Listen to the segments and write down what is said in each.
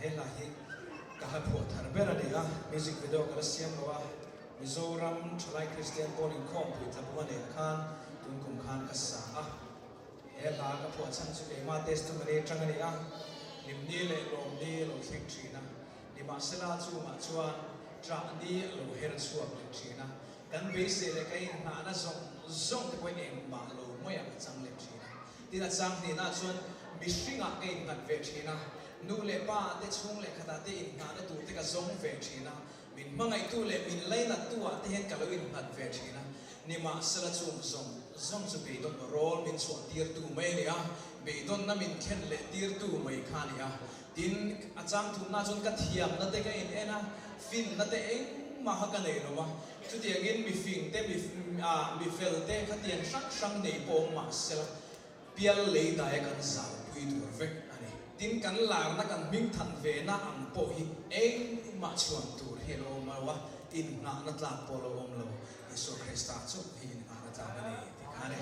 hela hi kahat ho tharbera dia music video kala siam lawa Mizoram Chalai Christian Bowling Comp with Labumane Khan Tunkum Khan Kasa hela ka pho chang chu ke ma testimony tangani a limni le lom ni lo thik thina ni ma sela chu ma chuan tra ni lo her chu a thina kan be se le kai na na zong te koi em ma lo mo ya chang le thina tina chang ni na chuan mishinga ke ngat ve thina nu le pa te chung le khata te in na tu te ka zong ve thina min mangai tu le min leina tu a te hen ka lo in ngat ve thina ni ma sela chu zong chu be don rol min chu tir tu mai ne a be don na min khen le tir tu mai khani a tin achang thu na chon ka thiam na te ka in ena fin na te eng ma ha ka nei lo ma chu ti agin mi fing te mi fel te kha tian sang nei po ma sela pial le dai kan sa pui tu vek ani tin kan lar na kan ming than ve na ang po hi eng ma chuan tur helo ma wa in na na tla po lo om lo Yesu Krista chu hi na na ta ba ni ti kha ne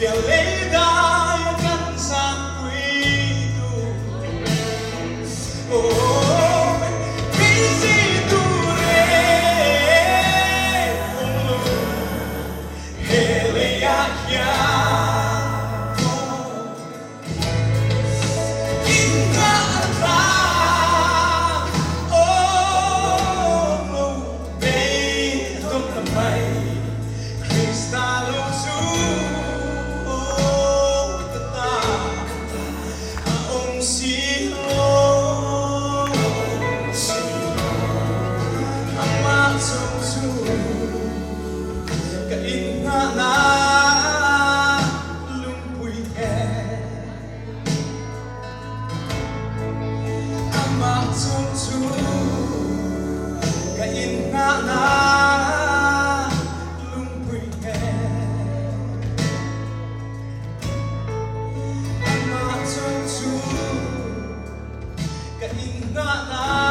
Beleza, cansa mà chung chú cái in ngã na lung quỳ nghe mà chung chú cái in ngã na